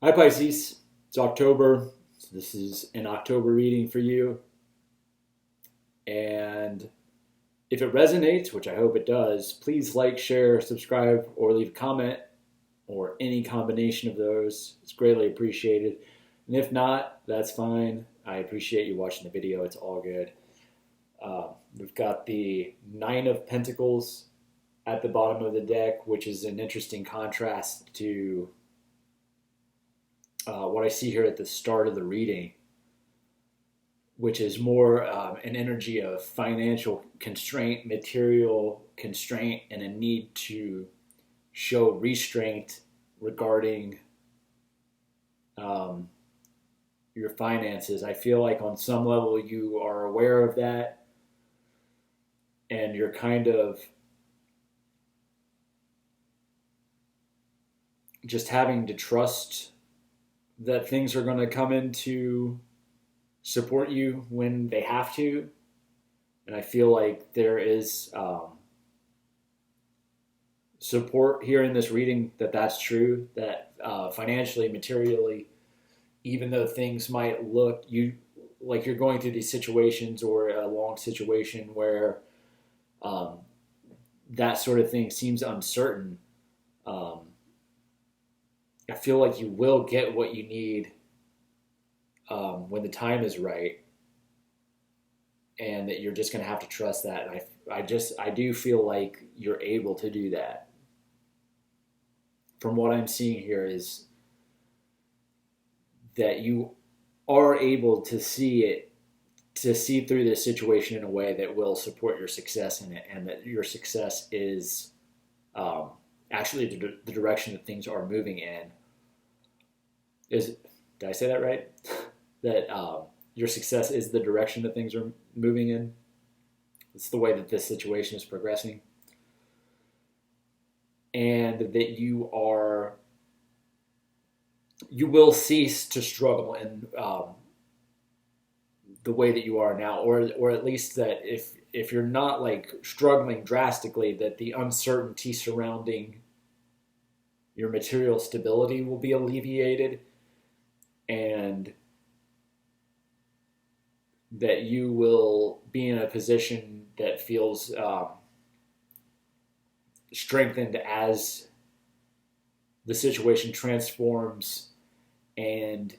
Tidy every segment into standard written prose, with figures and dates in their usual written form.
Hi Pisces, it's October. So this is an October reading for you. And if it resonates, which I hope it does, please like, share, subscribe, or leave a comment, or any combination of those. It's greatly appreciated. And if not, that's fine. I appreciate you watching the video. It's all good. We've got the Nine of Pentacles at the bottom of the deck, which is an interesting contrast to what I see here at the start of the reading, which is more an energy of financial constraint, material constraint, and a need to show restraint regarding your finances. I feel like on some level you are aware of that, and you're kind of just having to trust that things are going to come in to support you when they have to. And I feel like there is support here in this reading that's true, that financially, materially, even though things might look you like you're going through these situations or a long situation where that sort of thing seems uncertain, I feel like you will get what you need when the time is right, and that you're just going to have to trust that. And I do feel like you're able to do that. From what I'm seeing here is that you are able to see through this situation in a way that will support your success in it, and that your success is actually the direction that things are moving in. Did I say that right? That your success is the direction that things are moving in. It's the way that this situation is progressing. And that you will cease to struggle in the way that you are now, or at least that if you're not like struggling drastically, that the uncertainty surrounding your material stability will be alleviated, and that you will be in a position that feels strengthened as the situation transforms, and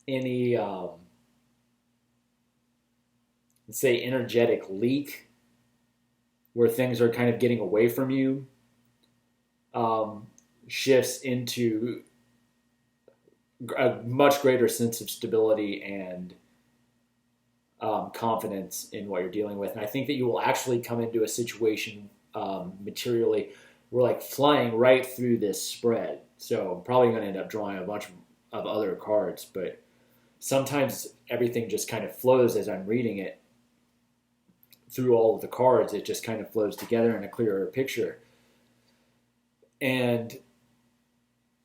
any let's say energetic leak where things are kind of getting away from you shifts into a much greater sense of stability and confidence in what you're dealing with. And I think that you will actually come into a situation materially, we're like flying right through this spread. So I'm probably going to end up drawing a bunch of other cards, but sometimes everything just kind of flows as I'm reading it through all of the cards. It just kind of flows together in a clearer picture. And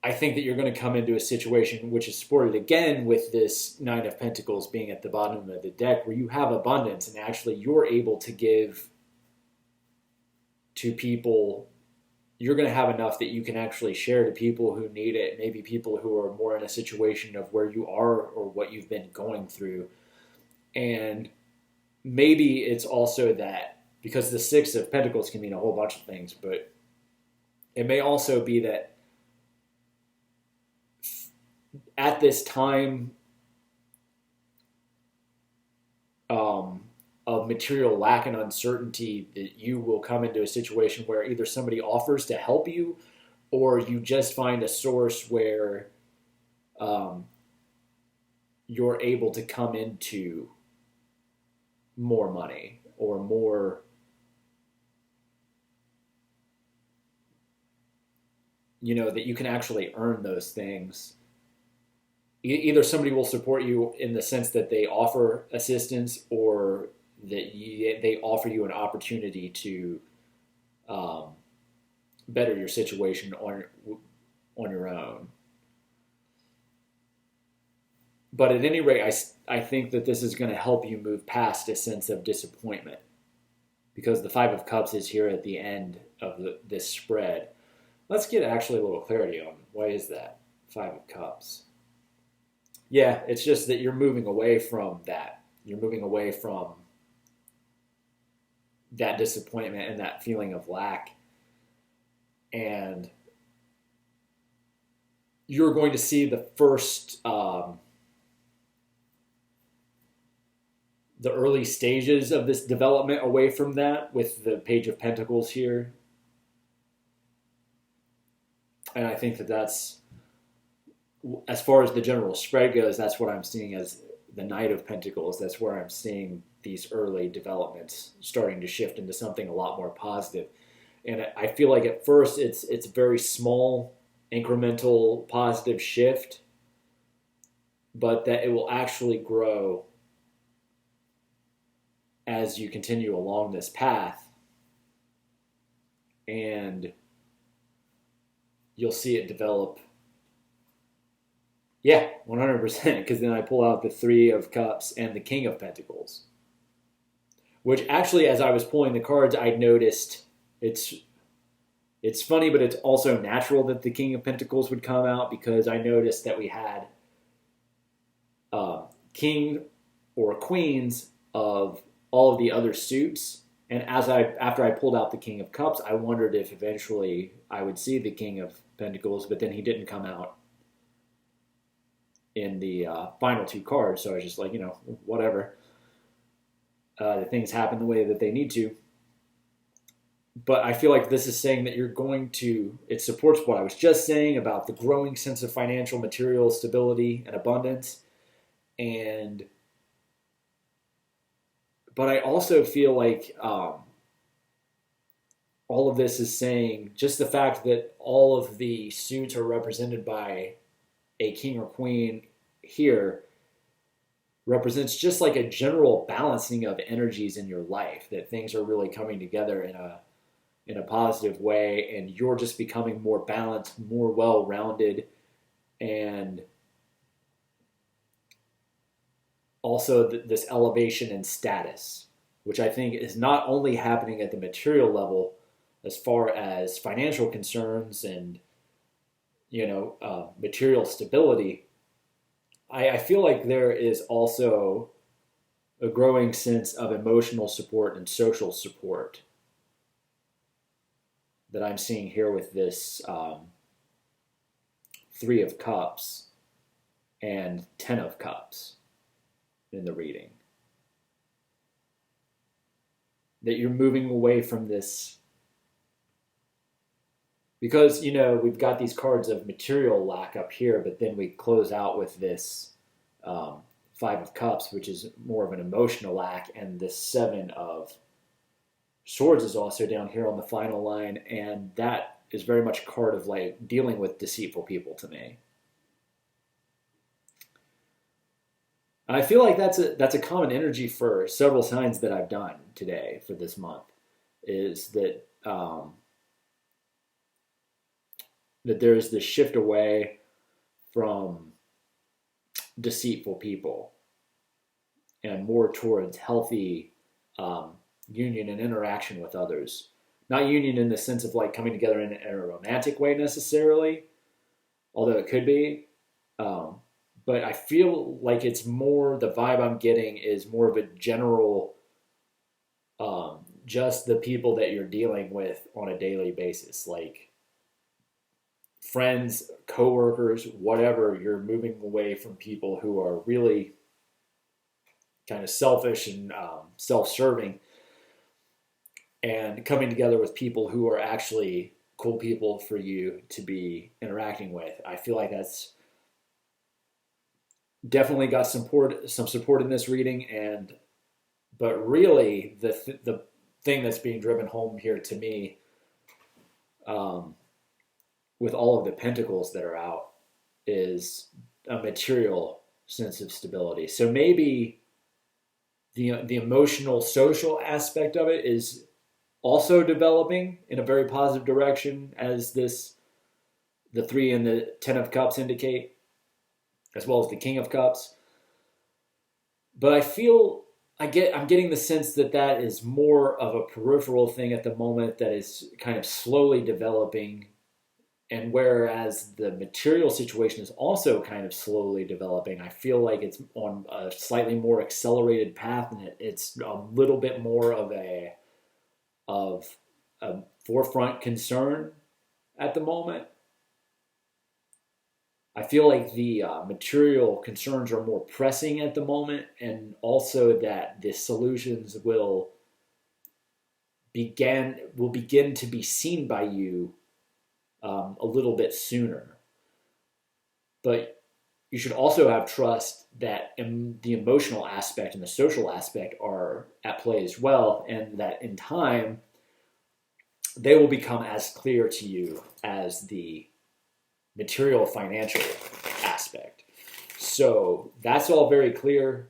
I think that you're going to come into a situation which is supported again with this Nine of Pentacles being at the bottom of the deck, where you have abundance and actually you're able to give to people. You're going to have enough that you can actually share to people who need it, maybe people who are more in a situation of where you are or what you've been going through. And maybe it's also that, because the Six of Pentacles can mean a whole bunch of things, but it may also be that at this time of material lack and uncertainty, that you will come into a situation where either somebody offers to help you, or you just find a source where you're able to come into more money or more, that you can actually earn those things. Either somebody will support you in the sense that they offer assistance, or that they offer you an opportunity to better your situation on your own. But at any rate, I think that this is going to help you move past a sense of disappointment, because the Five of Cups is here at the end of this spread. Let's get actually a little clarity on why is that. Five of Cups. Yeah, it's just that you're moving away from that. You're moving away from that disappointment and that feeling of lack. And you're going to see the first, the early stages of this development away from that with the Page of Pentacles here. And I think that that's, as far as the general spread goes, that's what I'm seeing as the Knight of Pentacles. That's where I'm seeing these early developments starting to shift into something a lot more positive. And I feel like at first it's a very small, incremental, positive shift, but that it will actually grow as you continue along this path. And you'll see it develop. Yeah, 100%, because then I pull out the Three of Cups and the King of Pentacles. Which actually, as I was pulling the cards, I noticed it's funny, but it's also natural that the King of Pentacles would come out, because I noticed that we had king or queens of all of the other suits. And after I pulled out the King of Cups, I wondered if eventually I would see the King of Pentacles, but then he didn't come out in the final two cards. So I was just like, whatever. The things happen the way that they need to. But I feel like this is saying that you're going to, it supports what I was just saying about the growing sense of financial, material stability and abundance. But I also feel like all of this is saying just the fact that all of the suits are represented by a king or queen here represents just like a general balancing of energies in your life, that things are really coming together in a positive way, and you're just becoming more balanced, more well-rounded, and also this elevation in status, which I think is not only happening at the material level as far as financial concerns and material stability. I feel like there is also a growing sense of emotional support and social support that I'm seeing here with this Three of Cups and Ten of Cups in the reading. That you're moving away from this, because we've got these cards of material lack up here, but then we close out with this Five of Cups, which is more of an emotional lack, and this Seven of Swords is also down here on the final line, and that is very much a card of like dealing with deceitful people to me. I feel like that's a common energy for several signs that I've done today for this month, is that that there's this shift away from deceitful people and more towards healthy union and interaction with others. Not union in the sense of like coming together in a romantic way necessarily, although it could be. But I feel like it's more, the vibe I'm getting is more of a general, just the people that you're dealing with on a daily basis, like friends, coworkers, whatever. You're moving away from people who are really kind of selfish and self-serving, and coming together with people who are actually cool people for you to be interacting with. I feel like that's definitely got some support in this reading, but really the thing that's being driven home here to me, with all of the pentacles that are out, is a material sense of stability. So maybe the emotional, social aspect of it is also developing in a very positive direction, as the Three and the Ten of Cups indicate, as well as the King of Cups. But I feel I'm getting the sense that that is more of a peripheral thing at the moment, that is kind of slowly developing And whereas the material situation is also kind of slowly developing, I feel like it's on a slightly more accelerated path, and it's a little bit more of a forefront concern at the moment. I feel like the material concerns are more pressing at the moment, and also that the solutions will begin to be seen by you a little bit sooner. But you should also have trust that the emotional aspect and the social aspect are at play as well, and that in time they will become as clear to you as the material financial aspect. So that's all very clear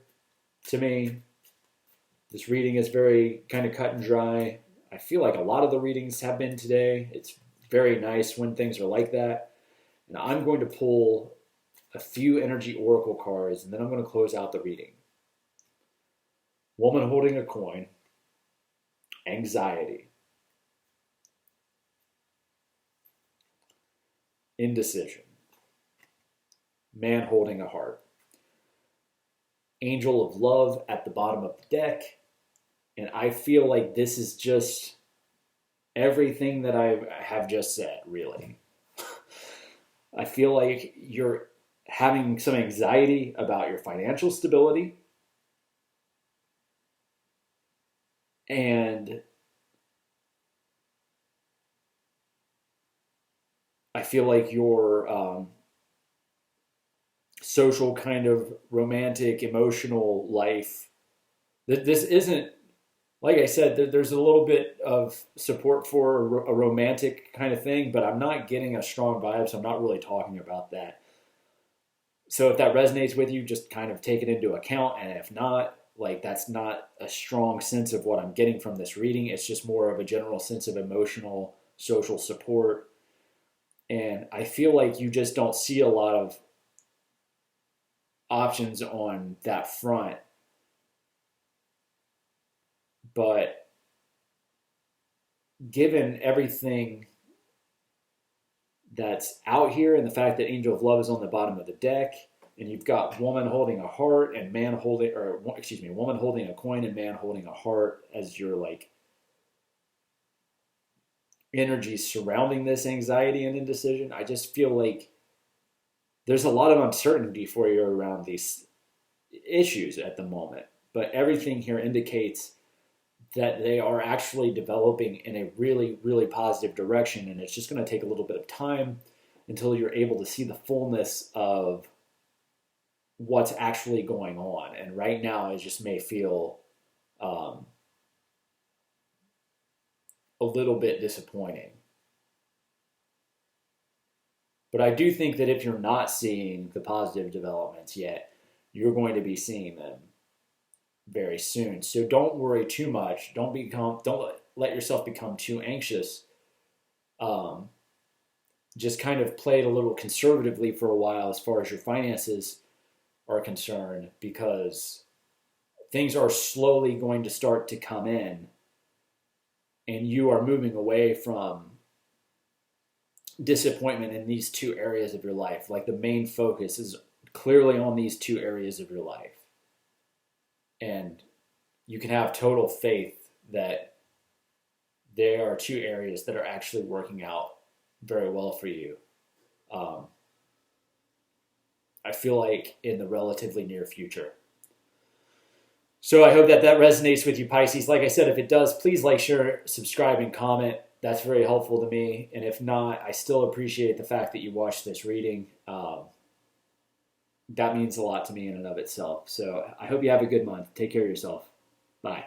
to me. This reading is very kind of cut and dry. I feel like a lot of the readings have been today. It's very nice when things are like that. And I'm going to pull a few energy oracle cards, and then I'm going to close out the reading. Woman holding a coin, anxiety, indecision, man holding a heart, angel of love at the bottom of the deck. And I feel like this is just everything that I have just said, really. I feel like you're having some anxiety about your financial stability, and I feel like your social kind of romantic, emotional life, this isn't, like I said, there's a little bit of support for a romantic kind of thing, but I'm not getting a strong vibe, so I'm not really talking about that. So if that resonates with you, just kind of take it into account. And if not, like, that's not a strong sense of what I'm getting from this reading. It's just more of a general sense of emotional, social support. And I feel like you just don't see a lot of options on that front. But given everything that's out here and the fact that Angel of Love is on the bottom of the deck, and you've got woman holding a heart and woman holding a coin and man holding a heart as your like energies surrounding this anxiety and indecision, I just feel like there's a lot of uncertainty for you around these issues at the moment. But everything here indicates that they are actually developing in a really, really positive direction. And it's just going to take a little bit of time until you're able to see the fullness of what's actually going on. And right now, it just may feel a little bit disappointing. But I do think that if you're not seeing the positive developments yet, you're going to be seeing them very soon. So don't worry too much. Don't let yourself become too anxious. Just kind of play it a little conservatively for a while as far as your finances are concerned, because things are slowly going to start to come in, and you are moving away from disappointment in these two areas of your life. Like, the main focus is clearly on these two areas of your life. And you can have total faith that there are two areas that are actually working out very well for you. I feel like in the relatively near future. So I hope that resonates with you, Pisces. Like I said, if it does, please like, share, subscribe, and comment. That's very helpful to me. And if not, I still appreciate the fact that you watched this reading. That means a lot to me in and of itself. So I hope you have a good month. Take care of yourself. Bye.